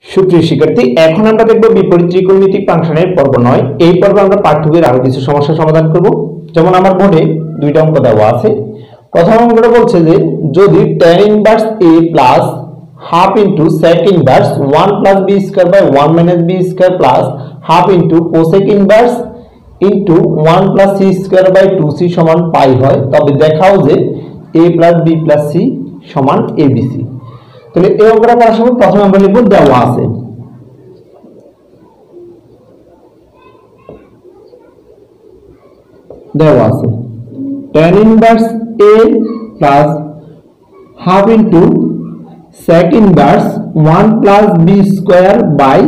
সুপ্রিয় শিক্ষার্থী, এখন আমরা দেখব বিপরীত ত্রিকোণমিতিক ফাংশনের পর্ব 9। এই পর্বে আমরা পাঠ্যবইয়ের আরো কিছু সমস্যা সমাধান করব। যেমন আমার বোর্ডে দুইটা অঙ্ক দেওয়া আছে। প্রথম অঙ্কটা বলছে যে যদি tan inverse a plus half into sec inverse 1 plus b square by 1 minus b square plus half into cosec inverse into 1 plus c square by 2c সমান পাই হয়, তবে দেখাও যে a plus b plus c সমান abc। তাহলে এই অঙ্কটা করার সময় প্রথমে আমরা লিখব দেওয়া আছে tan inverse a plus half into sec inverse 1 plus b square by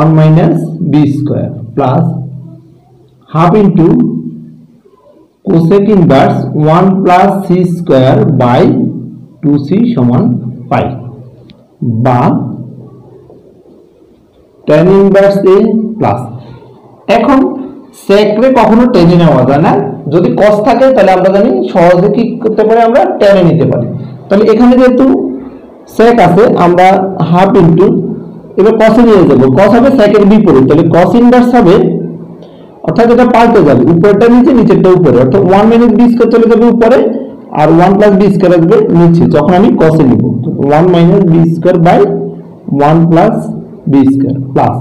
1 minus b square plus half into cosec inverse 1 plus c square by 2c সমান পাই, বা tan ইনভার্স a প্লাস। এখন sec রে কখনো টেনে নেওয়া যায় না, যদি cos থাকে তাহলে আমরা জানি সহজে কি করতে পারি, আমরা টেনে নিতে পারি। তাহলে এখানে যেহেতু sec আছে আমরা হাফ ইনটু এবার cos এ নিয়ে যাব, cos হবে sec এর বিপরীত, তাহলে cos ইনভার্স হবে, অর্থাৎ এটা পাল্টে যাবে, উপরটা নিচে নিচেরটা উপরে, অর্থাৎ 1 মাইনাস b স্কয়ার চলে যাবে উপরে আর 1 প্লাস b স্কয়ার আসবে নিচে। যখন আমি cos এ নিব 1 minus b square by 1 plus b square plus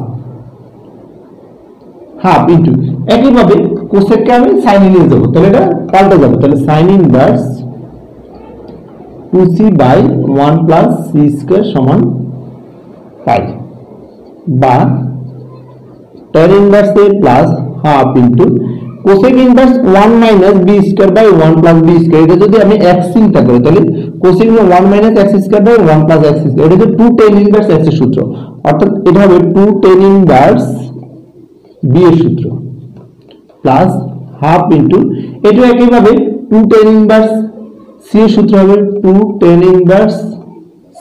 half into একইভাবে cosec কে আমি sin এ নিয়ে যাব, তাহলে এটা পাল্টে যাবে, তাহলে sin inverse 2c by 1 plus c square সমান পাই, বা tan inverse a plus half into cosec inverse 1 minus b square by 1 plus b square. এটা যদি আমি x চিন্তা করি তাহলে cosec এর 1 minus x square by 1 plus x square, এটা হচ্ছে 2 tan ইনভার্স x এর সূত্র, অর্থাৎ এটা হবে 2 tan ইনভার্স b এর সূত্র প্লাস হাফ ইনটু এটা একইভাবে 2 tan ইনভার্স c এর সূত্র হবে 2 tan ইনভার্স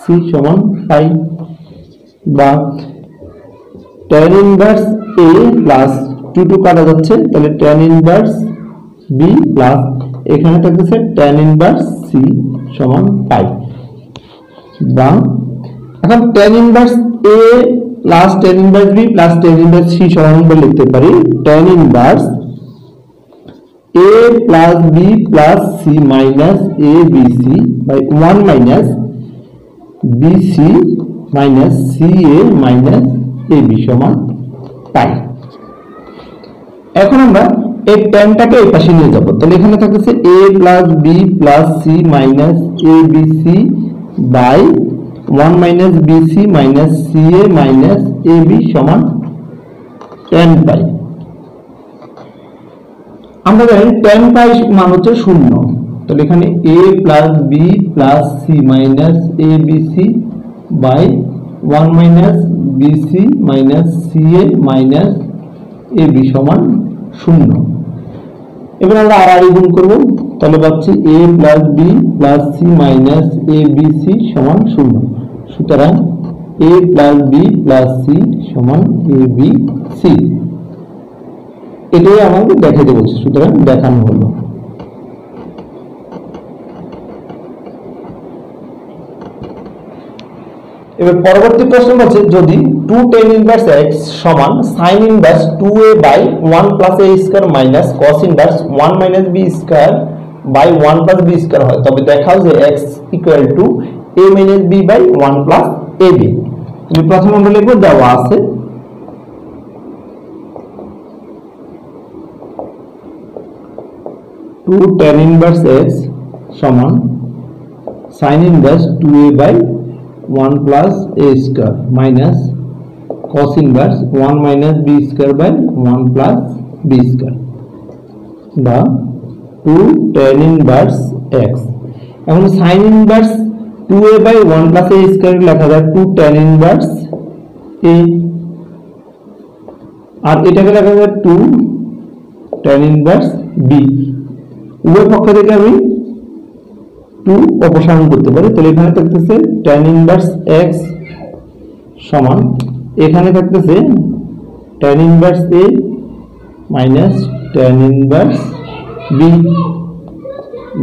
c সমান পাই, বা tan ইনভার্স a প্লাস 2 কাটা যাচ্ছে, তাহলে tan ইনভার্স b প্লাস এখানে থাকতেছে tan ইনভার্স c সমান পাই, বা এখন tan inverse a plus tan inverse b plus tan inverse c সমান আমরা লিখতে পারি tan inverse a plus b plus c minus abc by 1 minus bc minus ca minus ab সমান পাই। এখন আমরা এই tanটাকে এই পাশে নিয়ে যাব, তাহলে এখানে থাকতেছে a plus b plus c minus abc by 1 minus bc minus ca minus ab সমান tan পাই। আমরা জানি tan পাই মান হচ্ছে 0, তাহলে এখানে a plus b plus c minus abc by 1 minus bc minus ca minus ab সমান 0। এবার আমরা আর গুণ করব, তাহলে পাচ্ছি a plus b plus c minus abc সমান 0। সুতরাং a plus b plus c সমান abc, এটাই আমাদের দেখাতে বলছে, সুতরাং দেখানো হলো। এবার পরবর্তী প্রশ্ন বলছে যদি 2 tan ইনভার্স x সমান sin inverse 2a by 1 plus a square minus cos inverse 1 minus b square by 1 plus b square হয়, তবে দেখাও যে x equal to a minus b by 1 plus ab। তাহলে প্রথমে আমরা লিখব দেওয়া আছে टू tan ইনভার্স x সমান sin inverse 2a by 1 plus a square minus cos inverse 1 minus b square by 1 plus b square, বা 2 tan ইনভার্স x। এখন sin inverse 2a by 1 plus a square লেখা যায় 2 tan inverse a, আর এটাকে লেখা যায় 2 tan inverse b। উভয় পক্ষ থেকে আমি 2 অপসারণ করতে পারি, তাহলে এখানে থাকতেছে tan ইনভার্স x সমান এখানে থাকতেছে tan inverse a minus tan inverse b,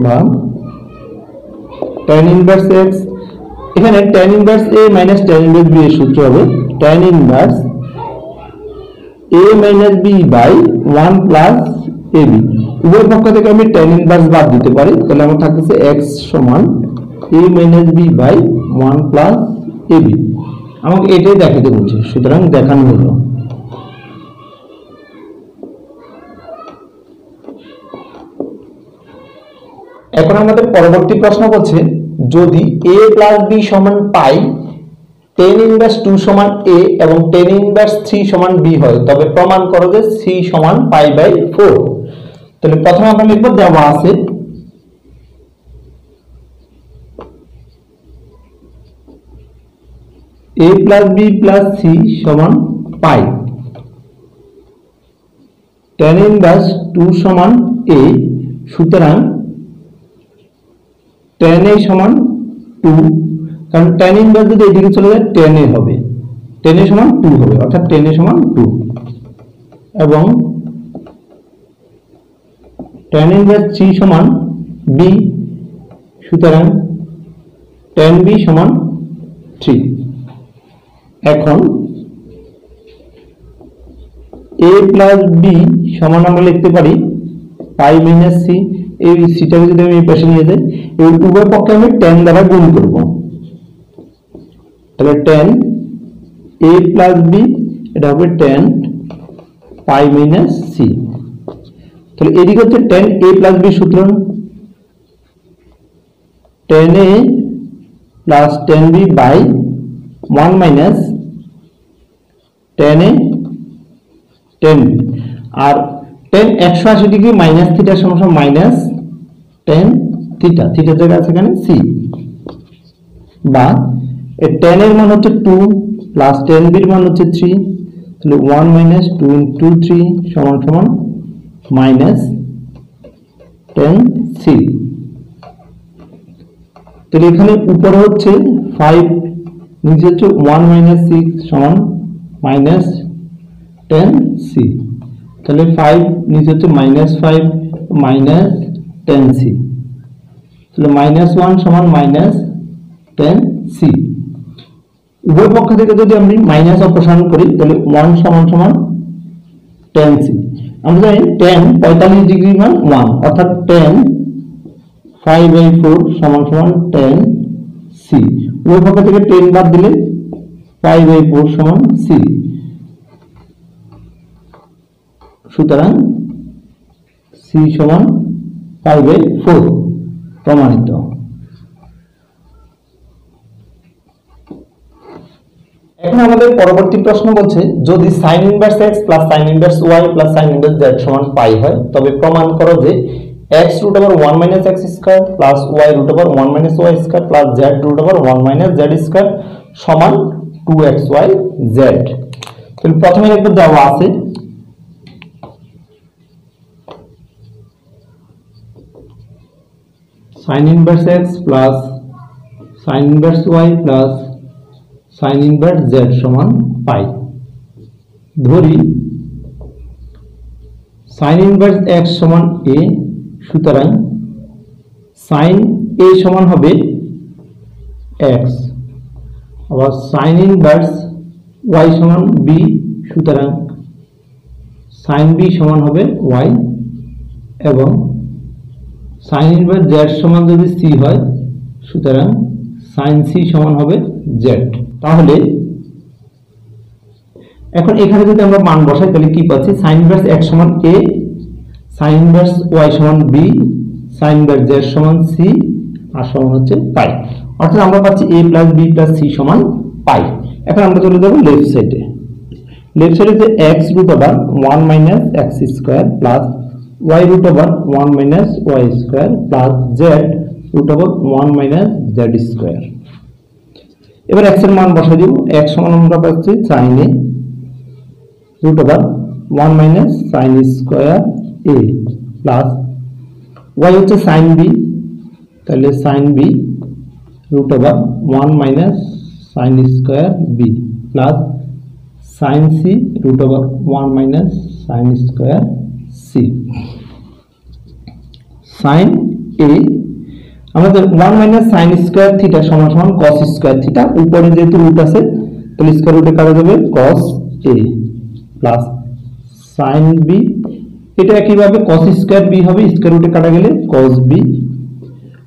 বা tan ইনভার্স x এখানে tan inverse a minus tan inverse b এর সূত্র হবে tan inverse a minus b by 1 plus ab। উভয় পক্ষ থেকে আমি tan ইনভার্স বাদ দিতে পারি, তাহলে আমার থাকতেছে x সমান a minus b by 1 plus ab। আমাকে এটাই দেখাতে বলছে, সুতরাং দেখানো হলো। এখন আমাদের পরবর্তী প্রশ্ন বলছে যদি a প্লাস b সমান পাই, tan ইনভার্স 2 সমান a এবং tan ইনভার্স 3 সমান b হয়, তবে প্রমাণ করো যে c সমান পাই বাই 4। তাহলে প্রথমে আমরা লিখব দেওয়া আছে a plus b plus c সমান পাই, tan ইনভার্স 2 সমান a, সুতরাং tan a সমান 2, কারণ tan ইনভার্স যদি এদিকে চলে যায় tan a হবে, tan a সমান 2 হবে, অর্থাৎ tan a সমান 2, এবং tan ইনভার্স 3 সমান b, সুতরাং tan b সমান 3। এখন a প্লাস b সমান আমরা লিখতে পারি পাই মাইনাস c। এই সিটাকে যদি আমি এই পাশে নিয়ে যাই, এই উভয় পক্ষে আমি tan দ্বারা গুণ করব, তাহলে tan a প্লাস b এটা হবে tan পাই মাইনাস c। তাহলে এদিকে হচ্ছে tan a প্লাস b সূত্র, tan a plus tan b by 1 minus tan a tan b, আর tan 180 ডিগ্রি মাইনাস থিটা সমান মাইনাস tan থিটা, থিটার জায়গায় আছে এখানে c, বা tan এর মান হচ্ছে 2 প্লাস tan b এর মান হচ্ছে 3, তাহলে 1 মাইনাস 2 ইনটু 3 সমান সমান মাইনাস tan c। তাহলে এখানে উপরে হচ্ছে 5, নিচে হচ্ছে 1 মাইনাস 6 সমান মাইনাস tan c, তাহলে 5 নিচে হচ্ছে মাইনাস 5 মাইনাস tan c, তাহলে মাইনাস 1 সমান মাইনাস tan c। উভয় পক্ষ থেকে যদি আমি মাইনাস অপসারণ করি তাহলে 1 সমান সমান tan c। আমরা জানি tan 45 ডিগ্রি মান 1, অর্থাৎ tan 5/4 সমান সমান tan c। উভয় পক্ষ থেকে 10 বাদ দিলে 5/4 সমান c, সুতরাং c সমান 5/4 প্রমাণিত। এখন আমাদের পরবর্তী প্রশ্ন বলছে যদি sin inverse x plus sin inverse y plus sin inverse z সমান পাই হয়, তবে প্রমাণ করো যে x root over 1 minus x square plus y root over 1 minus y square plus z root over 1 minus z square সমান 2xy z। তাহলে প্রথমে একবার দেওয়া আছে sin inverse x plus sin inverse y plus sin inverse z সমান pi. ধরি sin inverse x সমান a, সুতরাং sin a সমান হবে x, আবার sin ইনভার্স y সমান b, সুতরাং sin b সমান হবে y, এবং sin ইনভার্স z সমান যদি c হয়, সুতরাং sin c সমান হবে z। তাহলে এখন এখানে যদি আমরা মান বসাই তাহলে কি পাচ্ছি, sin ইনভার্স x সমান a, sin ইনভার্স y সমান b, sin ইনভার্স z সমান c, আর সমান হচ্ছে পাই, অর্থাৎ আমরা পাচ্ছি a plus b plus c সমান পাই। এখন আমরা চলে যাব লেফট সাইডে। লেফট সাইডে যে x root over 1 minus x square plus y root over 1 minus y square plus z root over 1 minus z square. এবার x এর মান বসাই দিব, x সমান আমরা পাচ্ছি sin a root over 1 minus sin square a plus y হচ্ছে sin b, তাহলে sin b root over 1 minus sin square b plus sin c root over 1 minus sin square c। sin a আমাদের 1 minus sine square theta সমান সমান cos square theta, উপরে যেহেতু root আছে তাহলে square রুটে কাটা যাবে cos a plus sin b, এটা একইভাবে cos স্কয়ার b হবে, স্কয়ার রুটে কাটা গেলে cos b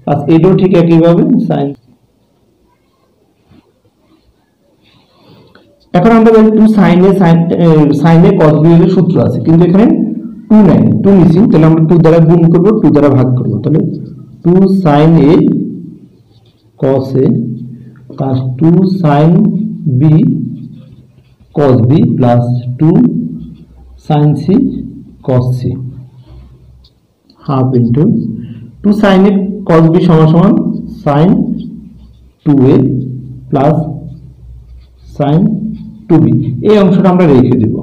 প্লাস এটাও ঠিক একইভাবে sin। এখন আমরা জানি 2 sin a cos b এর সূত্র আছে, কিন্তু এখানে 2 নাই, 2 মিসিং, তাহলে আমরা 2 দ্বারা গুণ করব, 2 দ্বারা ভাগ করব, তাহলে 2 sin a cos a plus 2 sin b cos b plus 2 sin c cos c half into 2 sin a cos b সমান সমান sin 2a plus sin 2b, এই অংশটা আমরা রেখে দেব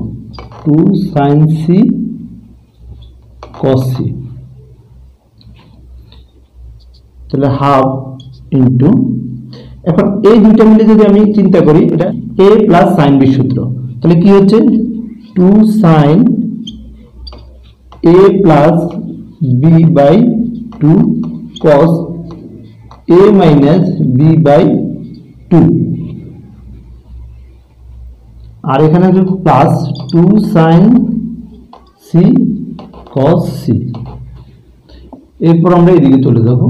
2 sin c cos c, তাহলে হাফ ইনটু, এখন এই দুইটা মিলে যদি আমি চিন্তা করি এটা a প্লাস sin b সূত্র, তাহলে কি হচ্ছে 2 sin a plus b by 2 cos a minus b by 2, আর এখানে যে plus 2 sin c cos c, এরপর আমরা এদিকে চলে যাব,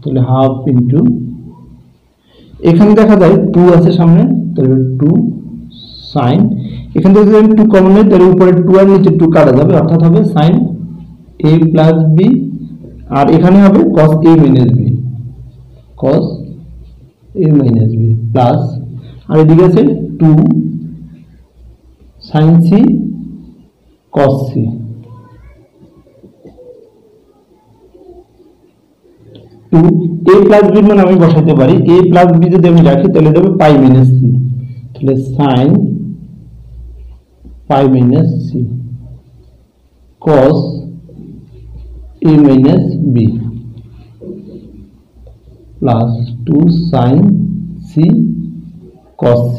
তাহলে হাফ ইনটু, এখানে দেখা যায় 2 আছে সামনে, তাহলে 2 sin, এখান থেকে যদি 2 কমন নেই তাহলে উপরে 2 আর নিচে 2 কাটা যাবে, অর্থাৎ হবে sin a প্লাস b, আর এখানে হবে cos a minus b, cos a minus b plus, আর এদিকে আছে 2 sin c cos c, 2 a plus b মানে আমি বসাতে পারি, a প্লাস b যদি আমি রাখি তাহলে দেবে পাই মাইনাস c, তাহলে sin pi minus c cos a minus b plus 2 sin c cos c,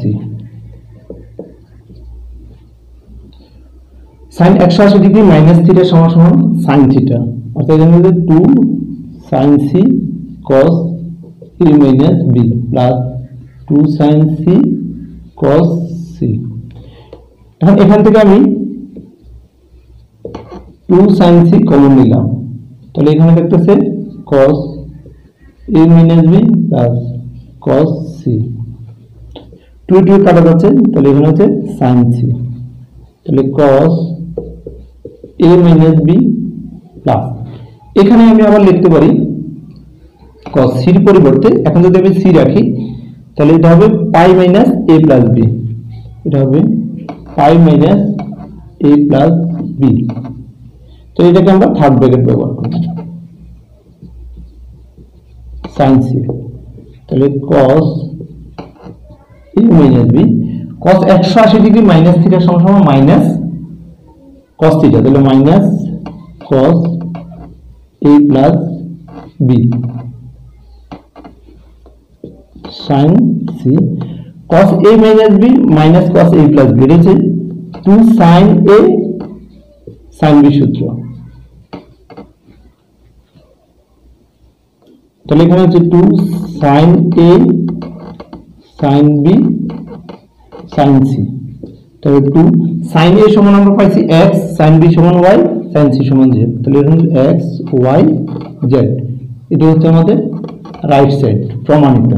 sin 180 degree minus theta সমান সমান sin থিটা, অর্থাৎ এখানে 2 sin c cos a minus b plus 2 sin c cos c, এখন এখান থেকে আমি 2 sin c common নিলাম, তাহলে এখানে দেখতেছে cos a minus b plus cos c, 2 2 কাটা যাচ্ছে, তাহলে এখানে হচ্ছে sin c, তাহলে cos a minus b plus, এখানে আমি আবার লিখতে পারি cos c এর পরিবর্তে এখন যদি আমি c রাখি তাহলে এটা হবে পাই মাইনাস a প্লাস b, এটা হবে পাই মাইনাস a প্লাস b, তো এটাকে আমরা থার্ড ব্র্যাকেট ব্যবহার করব sin c, তাহলে cos a minus b, cos 180 degree minus theta সমান সমান মাইনাস cos থিটা, তাহলে minus cos a plus b sin c cos a minus b minus cos a plus b, এটা হচ্ছে 2 sin a sin b সূত্র, তাহলে এখানে হচ্ছে 2 sin a sin b sin c, তাহলে 2 sin a সমান আমরা পাইছি x, sin b সমান y, sin c সমান z, তাহলে এটা হচ্ছে x y z, এটা হচ্ছে আমাদের রাইট সাইড প্রমাণিত।